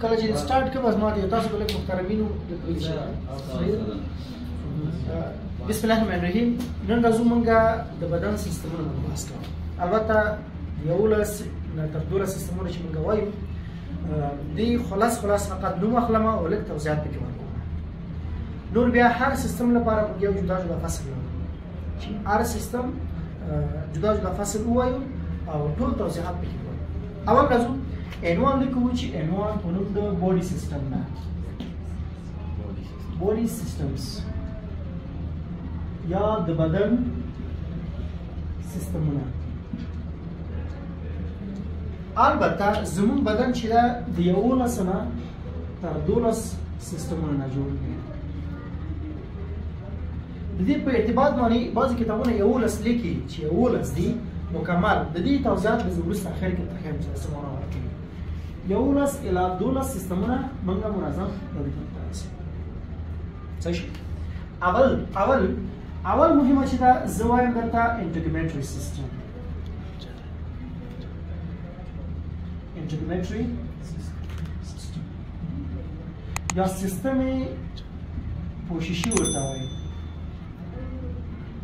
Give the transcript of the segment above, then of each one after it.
کله چې سٹارټ کوم از ما دي تاسو بل محترمینو بسم الله الرحمن الرحیم نن راځو مونږه د بدن سیستمونو بحث کوو البته یو لس تر 12 سیستمونه چې مونږ وایو دی خلاص فقط نوم اخلمه او لږ توضیحات پکې ورکوم نور بیا هر سیستم لپاره یو جدا فصل لرو چې هر سیستم جدا فصل وایو او ټول توضیحات پکې وایو اول راځو N1 لیکو چې N1 په نوم د بودي سیستم نه بودي سیستمز یا د بدن سیستمونه البته زمون بدن چې دا د 11 نه تر 12 سیستمونه نه جوړ دي د دې په ارتباط باندې بعضی کتابونه 11 لیکي چې 11 دي مکمل د دې توضیحات به وروسته اخر کې تخیم چې سمونه ورکړي 11 الى 12 سیستمونه منګه منظم تدریس صحیح اول مهمه چې دا زوایم درته انټګریمنټري سیستم یا سیستم پوششی ورته وایي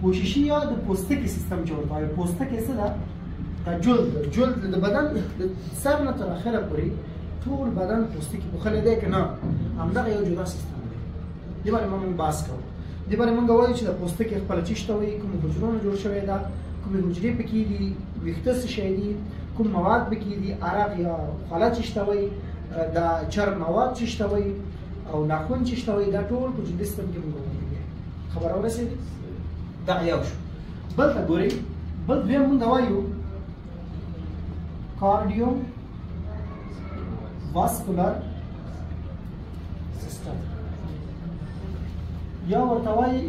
پوششی یا د پوستکي سیستم جوړ وایي پوستکي څه ده دا جلد د بدن سر نه تر اخره پورې ټول بدن پوستکي پوښلی دی که نه همدغه یو جدا سیستم دی دې باندې موږ بحث کوو دې باندې موږ وایو چې د پوستکي خپله څه شته وایي کومو حجرو نه جوړ شوی ده کومې حجرې پکې دي ویښته څه شی دي کوم مواد پکې دي عرق یا خوله څه شته وایي د چرب مواد څه شته وایي او ناخن څه شته وایي دا ټول په جدي سیستم کې موږ وایو خبره ورسېده دا یو شو بل ته ګورئ بل دویم موږ وایو cardiovascular system یا ورته وایي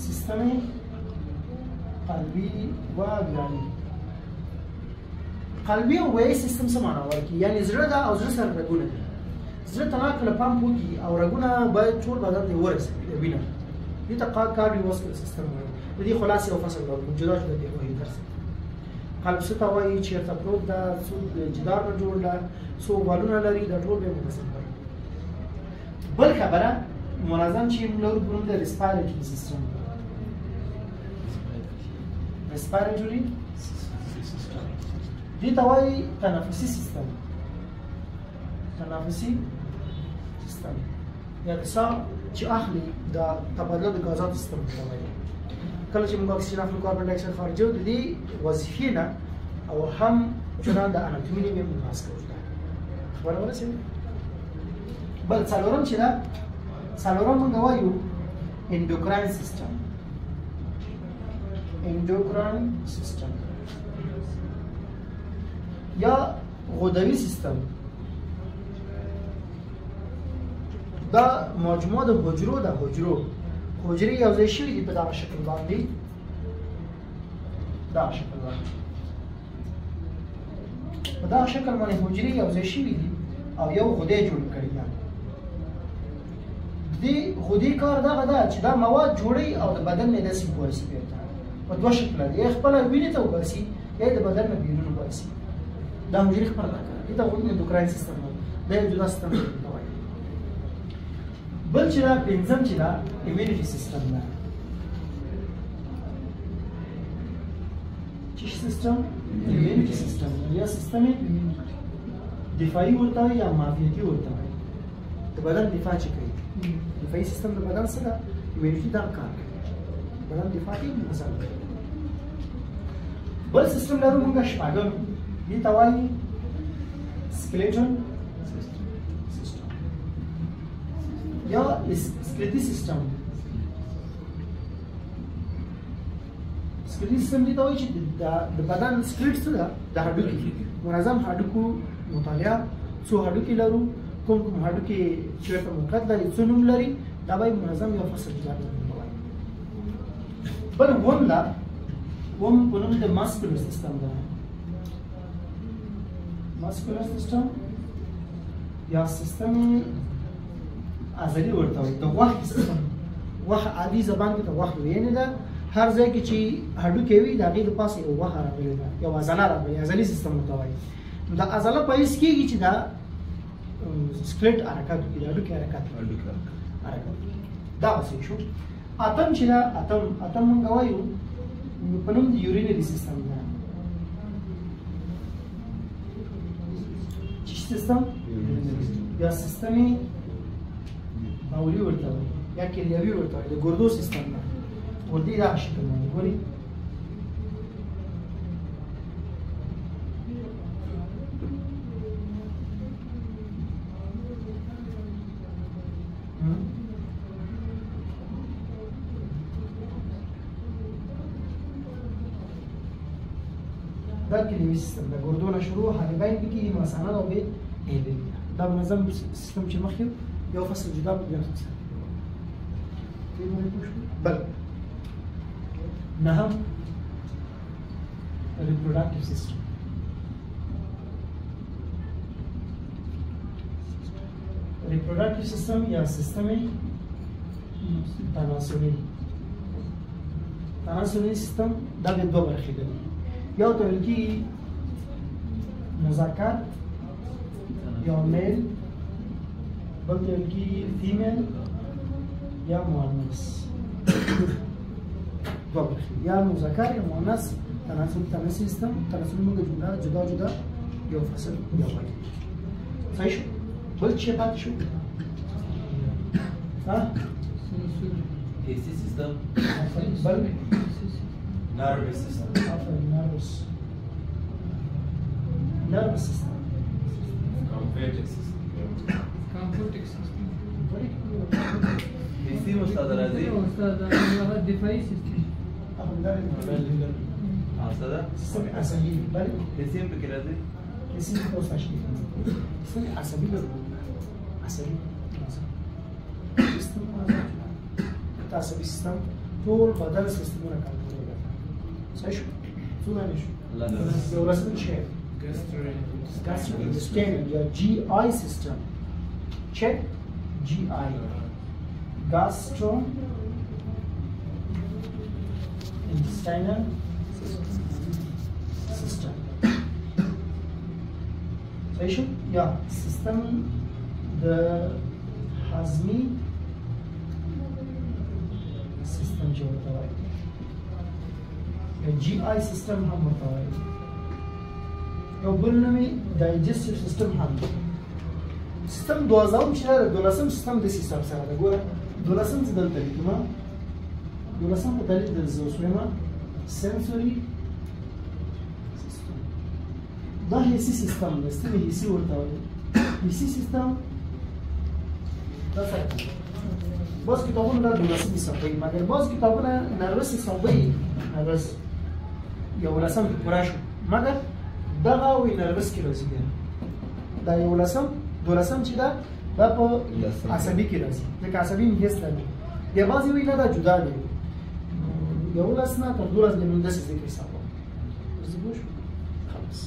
سیستم قلبي و ویالي قلبي او ویالي سیستم څه معنا ورکوي یعنې زړه ده او زړه سره رګونه دي زړه ته کله پمپ وکړي او رګونه باید ټول بدن ته ورسوي وینه دې ته cardiovascular system وایي د دې خلاصې یو فصل ورکوم جدا دی وایي درس قلب څه ته وایي چېرته پروت ده څو جدار نه جوړ ده څو والونه لري دا ټول به منظم کړو بل خبره منظم چې موږ لرو په نوم د ریسپایریټري سیستم ریسپایریټري دې ته وایي تنفسي سیستم یا د ساه چې اخلي د تبادله د غازاتو سیستم ته وایي کله چې موږ اکسیجن اخلو کاربن ډای اکساید خارجوو د دې وظیفې نه او هم چنان د اناتومي نه موږ بحث کوو خبره ورسېده بل څلورم چې ده څلورم موږ وایو انډوکراین سیستم یا غدوي سیستم دا مجموعه د حجرې یو ځای شوي دي په دغه شکل باندې په دغه شکل باندې حجرې یو ځای شوي دي او یو غدې جوړ کړي ده دې غدې کار دغه ده چې دا مواد جوړوي او د بدن نه داسې وباسي بېرته په دوه شکله دي یا خپله وینې ته وباسي یا د بدن نه بیرون وباسي دا حجرې خپله دا کوي دې ته انډوکراین سیستم دا یو جدا سیستم دی بل چې دا پنځم چې دا ایمیونټي سیستم ده چې سیستم ایمیونټي سیستم یا سیستم دفاعي ورته وایي یا معافیتي ورته وایي د بدن دفاع چې کوي دفاعي سیستم د بدن څه ده ایمیونټي دا کار کوي بدن دفاع کوي مثلا بل سیستم لرو موږ شپږم دې ته وایي سکلیټل یا سکلیټي سیستم دې ته وایي چې د بدن سکلیټ څه ده د هډوکي منظم هډوکو مطالعه څو هډوکي لرو کوم هډوکي چېرته موقعیت لري څو نوم لري دا به منظم یو فصل جوړ وایي بل اووم په نوم د ماسکولر سیستم ده ماسکولر سیستم یا سیستم عضلي ورته وایي د غوښې سیستم غوښه عادي زبان کې د غوښې ویلې ده هر ځای کې چې هډوکي وي د هغې د پاسه یو غوښه راغلې ده یو عضله راغلې عضلي سیستم ورته وایي دا عضله په هیڅ کېږي چې دا سکلټ حرکت وکړي، دا هډوکي حرکت دا څه شو. اتم چې دا اتم موږ وایو په نوم د یورینري سیستم ده. چې سیستم یا سیستمي بولي ورته وایي یا کلیوي ورته وایي، د ګردو سیستم ده. ګردې دا شکل باندې ګورئ. دا کلیوي سیستم د ګردو نه شروع حالبین پکې مثانه او به هیلې دا منظم سیستم چې مخکې یو فصل جدا بیا فصل بل نهم reproductive system. reproductive system یا سیستم تناسلي سیستم دا د دوه برخې دي. یو ته ویل کېږي مذکر یا میل، بل ته ویل کېږي فیمیل یا مؤنث. دوه برخې، یا مذکر یا مؤنث. تناسلي سیستم تناسلي موږ جمله جدا جدا یو فصل یو وایي. صحیح شو؟ بل څه پاتې شو؟ AC system. بل Nervous system. Nervous system. Comforting system. AC استاد راځي. استاد دفاعي سیستم. استاد سیستم عصبي بل AC په کې راځي. AC په تاسو سیستم عصبي عصبي سیستم عصبي سیستم ټول بدن سیستمونه کنټرول کوي. صحیح شو؟ څه معنی شو؟ یو رسم شی gastrointestinal یا GI system. check GI gastrointestinal system. صحیح شو؟ یا سیستم د هضمي سیستم چې ورته وایي GI سیستم هم ورته وایي. یو بل نوم یې ډایجسټیو سیستم هم دی. سیستم 12 چې دی 12 سیستم د سیستم سره ده. ګوره 12 چې دلته لیکم 12 په دلیل د زوسویما سنسوري سیستم. دا حسي سیستم دی. ستنې حسي ورته وایي. حسي سیستم دا څه باز کتابونه دا 12 حسابوي، مګر باز کتابونه نروس حسابوي. نروس یو لسم پورا شو، مګر دغه وی نروس کې راځي. دا یو لسم دولسم چې دا په عصبي کې راځي، ځکه عصبي هیڅ نه دی. بیا بعضې وی نه دا جدا دی. یو لس نه تر 12 د نن داسې ذکر حسابو. خلاص